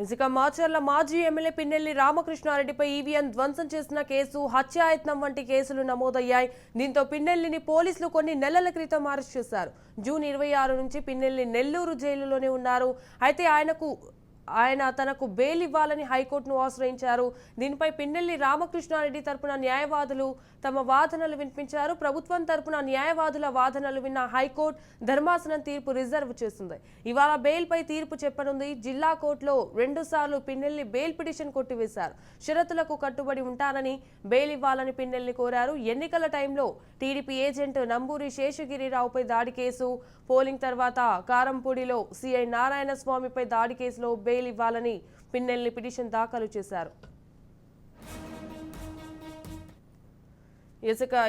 ఇసుక మాచర్ల మాజీ MLA Pinnelli రామకృష్ణారెడ్డిపై EVM ధ్వంసం చేసిన కేసు, హత్యాయత్నం వంటి కేసులు నమోదయ్యాయి. దీంతో పిన్నెల్లిని పోలీసులు కొన్ని నెలల క్రితం అరెస్ట్ చేశారు. జూన్ 26 నుంచి పిన్నెల్లి నెల్లూరు జైలులోనే ఉన్నారు. అయితే ఆయన తనకు బెయిల్ ఇవ్వాలని హైకోర్టును ఆశ్రయించారు. దీనిపై పిన్నెల్లి రామకృష్ణారెడ్డి తరపున న్యాయవాదులు తమ వాదనలు వినిపించారు. ప్రభుత్వం తరపున న్యాయవాదుల వాదనలు విన్న హైకోర్టు ధర్మాసనం తీర్పు రిజర్వ్ చేస్తుంది. ఇవాళ బెయిల్పై తీర్పు చెప్పనుంది. జిల్లా కోర్టులో 2 సార్లు పిన్నెల్లి బెయిల్ పిటిషన్ కొట్టివేశారు. షరతులకు కట్టుబడి ఉంటానని బెయిల్ ఇవ్వాలని పిన్నెల్లి కోరారు. ఎన్నికల టైంలో టీడీపీ ఏజెంట్ నంబూరి శేషగిరిరావుపై దాడి కేసు, పోలింగ్ తర్వాత కారంపూడిలో సీఐ నారాయణ స్వామిపై దాడి కేసులో బెయిల్ ఇవ్వాలని పిన్నెల్లి పిటిషన్ దాఖలు చేశారు.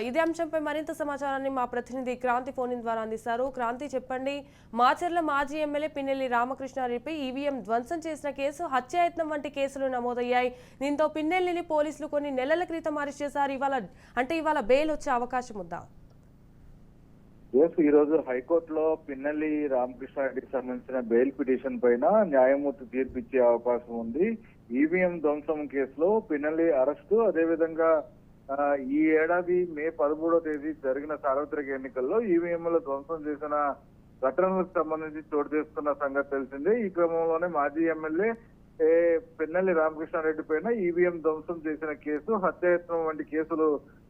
ఇదే అంశంపై మరింత సమాచారాన్ని మా ప్రతినిధి క్రాంతి ఫోన్ ద్వారా అందిస్తారు. క్రాంతి, చెప్పండి. మాచర్ల మాజీ ఎమ్మెల్యే పిన్నెల్లి రామకృష్ణారెడ్డిపై ఈవీఎం ధ్వంసం చేసిన కేసు, హత్యాయత్నం వంటి కేసులు నమోదయ్యాయి. దీంతో పిన్నెల్లిని పోలీసులు కొన్ని నెలల క్రితం అరెస్ట్ చేశారు. ఇవాళ బెయిల్ వచ్చే అవకాశం ఉందా? ఈ రోజు హైకోర్టులో పిన్నెల్లి రామకృష్ణారెడ్డికి సంబంధించిన బెయిల్ పిటిషన్ పైన న్యాయమూర్తి తీర్పిచ్చే అవకాశం ఉంది. ఈవీఎం ధ్వంసం కేసులో పిన్నెల్లి అరెస్టు, అదేవిధంగా ఈ ఏడాది మే 13వ తేదీ జరిగిన సార్వత్రిక ఎన్నికల్లో ఈవీఎంలు ధ్వంసం చేసిన ఘటనలకు సంబంధించి చోటు చేసుకున్న సంగతి తెలిసిందే. ఈ క్రమంలోనే మాజీ ఎమ్మెల్యే పిన్నెల్లి రామకృష్ణారెడ్డి పైన ఈవీఎం ధ్వంసం చేసిన కేసు, హత్యాయత్నం వంటి కేసులు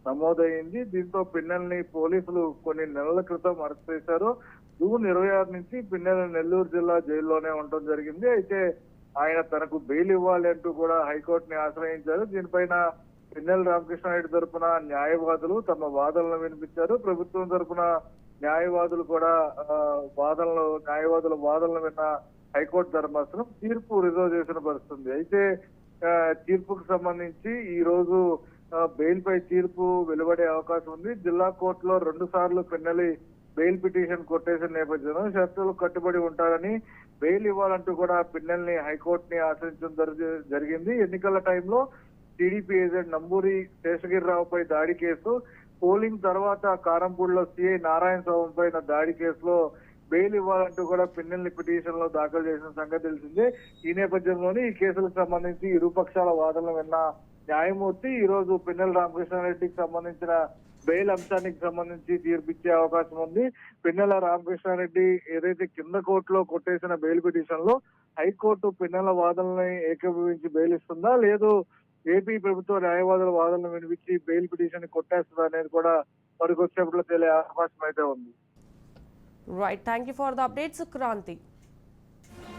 నమోదయ్యింది. దీంతో పిన్నెల్ని పోలీసులు కొన్ని నెలల క్రితం అరెస్ట్ చేశారు. జూన్ 26 నుంచి పిన్నెల్లి నెల్లూరు జిల్లా జైల్లోనే ఉండటం జరిగింది. అయితే ఆయన తనకు బెయిల్ ఇవ్వాలి అంటూ కూడా హైకోర్టుని ఆశ్రయించారు. దీనిపైన పిన్నెల్లి రామకృష్ణారెడ్డి తరపున న్యాయవాదులు తమ వాదనలు వినిపించారు. ప్రభుత్వం తరపున న్యాయవాదులు కూడా న్యాయవాదుల వాదనలు విన్న హైకోర్టు ధర్మాసనం తీర్పు రిజర్వ్ చేసిన పరిస్థితుంది. అయితే తీర్పుకు సంబంధించి ఈ రోజు బెయిల్ పై తీర్పు వెలువడే అవకాశం ఉంది. జిల్లా కోర్టులో 2 సార్లు పిన్నెల్లి బెయిల్ పిటిషన్ కొట్టేసిన నేపథ్యంలో షరతులకు కట్టుబడి ఉంటారని బెయిల్ ఇవ్వాలంటూ కూడా పిన్నెల్ని హైకోర్టుని ఆశ్రయించడం జరిగింది. ఎన్నికల టైంలో టీడీపీ ఏజెంట్ నంబూరి శేషగిరిరావుపై దాడి కేసు, పోలింగ్ తర్వాత కారంపూడిలో సీఐ నారాయణ స్వామి పైన దాడి కేసులో బెయిల్ ఇవ్వాలంటూ కూడా పిన్నెల్ని పిటిషన్ లో దాఖలు చేసిన సంగతి తెలిసిందే. ఈ నేపథ్యంలోనే ఈ కేసులకు సంబంధించి ఇరుపక్షాల వాదనలు విన్న న్యాయమూర్తి ఈ రోజు పిన్నెల్లి రామకృష్ణారెడ్డికి సంబంధించిన బెయిల్ అంశానికి సంబంధించి తీర్పిచ్చే అవకాశం ఉంది. పిన్నెల రామకృష్ణారెడ్డి ఏదైతే కింద కోర్టులో కొట్టేసిన బెయిల్ పిటిషన్ లో హైకోర్టు పిన్నెల వాదనల్ని ఏకీభవించి బెయిల్ ఇస్తుందా, లేదు ఏపీ ప్రభుత్వ న్యాయవాదుల వాదనలు వినిపించి బెయిల్ పిటిషన్ కొట్టేస్తుందా అనేది కూడా మరికొచ్చేపట్లో తెలియ అవకాశం అయితే ఉంది. Right, thank you for the updates Kranti.